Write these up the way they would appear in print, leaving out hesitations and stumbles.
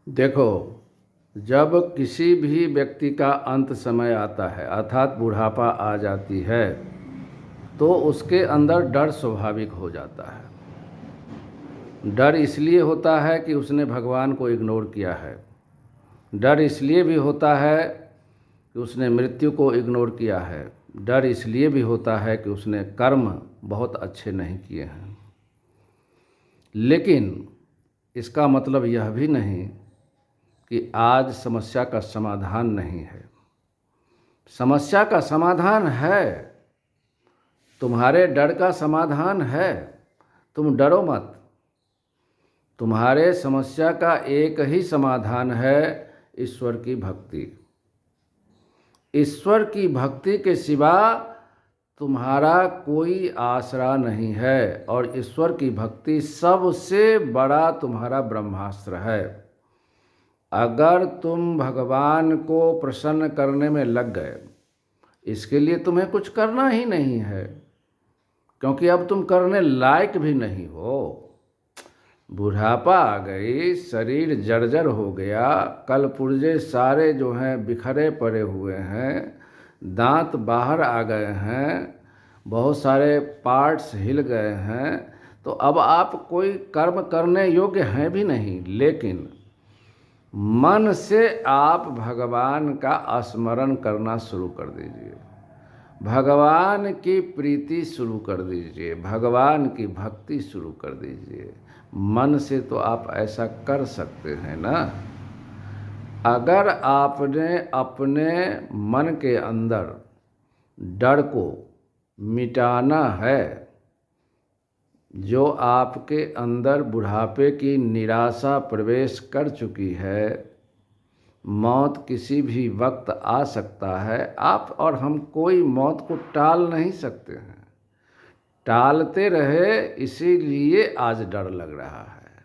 देखो, जब किसी भी व्यक्ति का अंत समय आता है अर्थात बुढ़ापा आ जाती है तो उसके अंदर डर स्वाभाविक हो जाता है। डर इसलिए होता है कि उसने भगवान को इग्नोर किया है। डर इसलिए भी होता है कि उसने मृत्यु को इग्नोर किया है। डर इसलिए भी होता है कि उसने कर्म बहुत अच्छे नहीं किए हैं। लेकिन इसका मतलब यह भी नहीं कि आज समस्या का समाधान नहीं है। समस्या का समाधान है, तुम्हारे डर का समाधान है। तुम डरो मत। तुम्हारे समस्या का एक ही समाधान है, ईश्वर की भक्ति। ईश्वर की भक्ति के सिवा तुम्हारा कोई आसरा नहीं है और ईश्वर की भक्ति सबसे बड़ा तुम्हारा ब्रह्मास्त्र है। अगर तुम भगवान को प्रसन्न करने में लग गए, इसके लिए तुम्हें कुछ करना ही नहीं है, क्योंकि अब तुम करने लायक भी नहीं हो। बुढ़ापा आ गई, शरीर जर्जर हो गया, कल पुर्जे सारे जो हैं बिखरे पड़े हुए हैं, दांत बाहर आ गए हैं, बहुत सारे पार्ट्स हिल गए हैं, तो अब आप कोई कर्म करने योग्य हैं भी नहीं। लेकिन मन से आप भगवान का स्मरण करना शुरू कर दीजिए, भगवान की प्रीति शुरू कर दीजिए, भगवान की भक्ति शुरू कर दीजिए। मन से तो आप ऐसा कर सकते हैं ना। अगर आपने अपने मन के अंदर डर को मिटाना है, जो आपके अंदर बुढ़ापे की निराशा प्रवेश कर चुकी है, मौत किसी भी वक्त आ सकता है। आप और हम कोई मौत को टाल नहीं सकते हैं। टालते रहे, इसीलिए आज डर लग रहा है।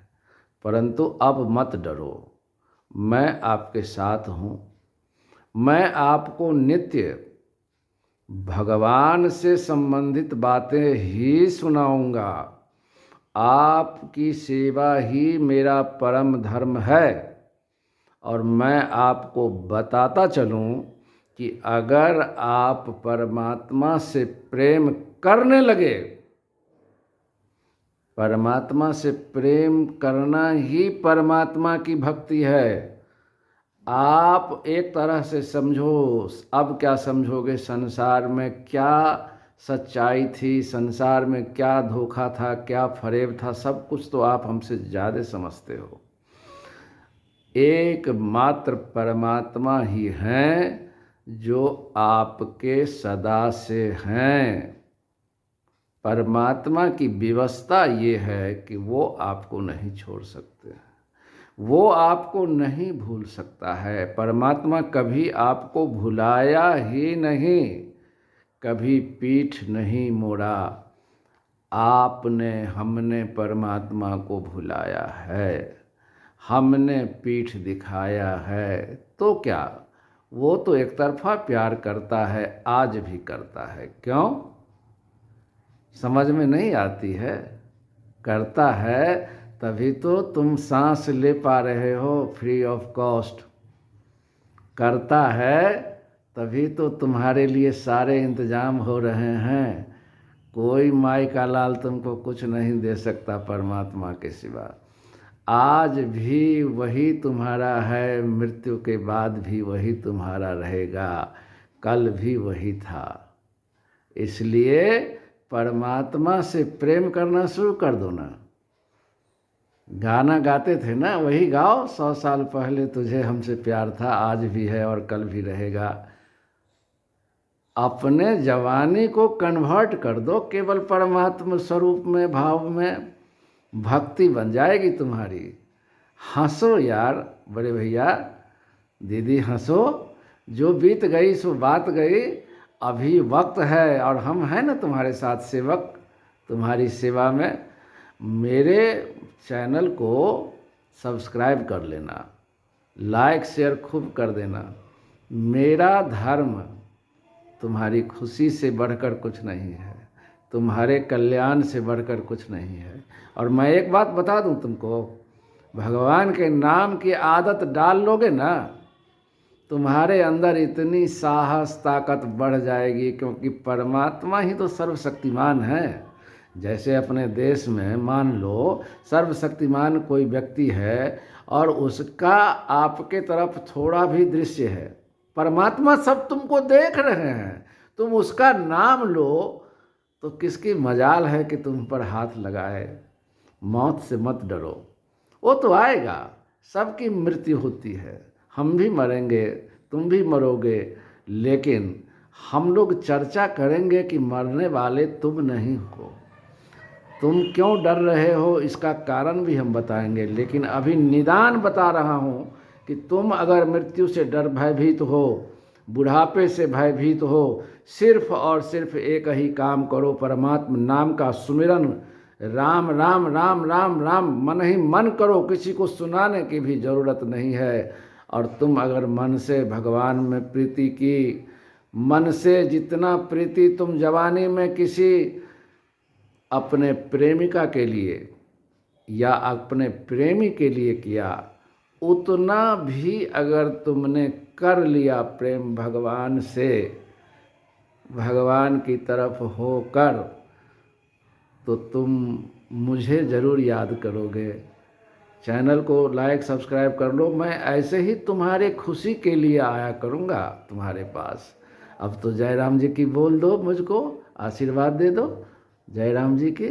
परंतु अब मत डरो, मैं आपके साथ हूँ। मैं आपको नित्य भगवान से संबंधित बातें ही सुनाऊंगा। आपकी सेवा ही मेरा परम धर्म है। और मैं आपको बताता चलूं कि अगर आप परमात्मा से प्रेम करने लगे, परमात्मा से प्रेम करना ही परमात्मा की भक्ति है। आप एक तरह से समझो, अब क्या समझोगे, संसार में क्या सच्चाई थी, संसार में क्या धोखा था, क्या फरेब था, सब कुछ तो आप हमसे ज़्यादा समझते हो। एकमात्र परमात्मा ही हैं जो आपके सदा से हैं। परमात्मा की व्यवस्था ये है कि वो आपको नहीं छोड़ सकते, वो आपको नहीं भूल सकता है। परमात्मा कभी आपको भुलाया ही नहीं, कभी पीठ नहीं मोड़ा। आपने, हमने परमात्मा को भुलाया है, हमने पीठ दिखाया है। तो क्या, वो तो एक तरफा प्यार करता है, आज भी करता है। क्यों समझ में नहीं आती है? करता है, तभी तो तुम सांस ले पा रहे हो फ्री ऑफ कॉस्ट। करता है, तभी तो तुम्हारे लिए सारे इंतजाम हो रहे हैं। कोई माई का लाल तुमको कुछ नहीं दे सकता परमात्मा के सिवा। आज भी वही तुम्हारा है, मृत्यु के बाद भी वही तुम्हारा रहेगा, कल भी वही था। इसलिए परमात्मा से प्रेम करना शुरू कर दो ना। गाना गाते थे ना, वही गाओ। 100 साल पहले तुझे हमसे प्यार था, आज भी है और कल भी रहेगा। अपने जवानी को कन्वर्ट कर दो केवल परमात्मा स्वरूप में, भाव में, भक्ति बन जाएगी तुम्हारी। हंसो यार बड़े भैया, दीदी हंसो। जो बीत गई सो बात गई, अभी वक्त है और हम हैं ना तुम्हारे साथ सेवक, तुम्हारी सेवा में। मेरे चैनल को सब्सक्राइब कर लेना, लाइक शेयर खूब कर देना। मेरा धर्म तुम्हारी खुशी से बढ़कर कुछ नहीं है, तुम्हारे कल्याण से बढ़कर कुछ नहीं है। और मैं एक बात बता दूं तुमको, भगवान के नाम की आदत डाल लोगे ना, तुम्हारे अंदर इतनी साहस ताकत बढ़ जाएगी, क्योंकि परमात्मा ही तो सर्वशक्तिमान है। जैसे अपने देश में मान लो सर्वशक्तिमान कोई व्यक्ति है और उसका आपके तरफ थोड़ा भी दृश्य है, परमात्मा सब तुमको देख रहे हैं, तुम उसका नाम लो तो किसकी मजाल है कि तुम पर हाथ लगाए। मौत से मत डरो, वो तो आएगा, सबकी मृत्यु होती है, हम भी मरेंगे, तुम भी मरोगे, लेकिन हम लोग चर्चा करेंगे कि मरने वाले तुम नहीं हो। तुम क्यों डर रहे हो इसका कारण भी हम बताएंगे, लेकिन अभी निदान बता रहा हूँ कि तुम अगर मृत्यु से डर भयभीत हो, बुढ़ापे से भयभीत हो, सिर्फ और सिर्फ एक ही काम करो, परमात्मा नाम का सुमिरन, राम राम राम राम राम मन ही मन करो, किसी को सुनाने की भी ज़रूरत नहीं है। और तुम अगर मन से भगवान में प्रीति की, मन से जितना प्रीति तुम जवानी में किसी अपने प्रेमिका के लिए या अपने प्रेमी के लिए किया, उतना भी अगर तुमने कर लिया प्रेम भगवान से, भगवान की तरफ होकर, तो तुम मुझे ज़रूर याद करोगे। चैनल को लाइक सब्सक्राइब कर लो, मैं ऐसे ही तुम्हारे खुशी के लिए आया करूँगा तुम्हारे पास। अब तो जय राम जी की बोल दो, मुझको आशीर्वाद दे दो, जय राम जी की।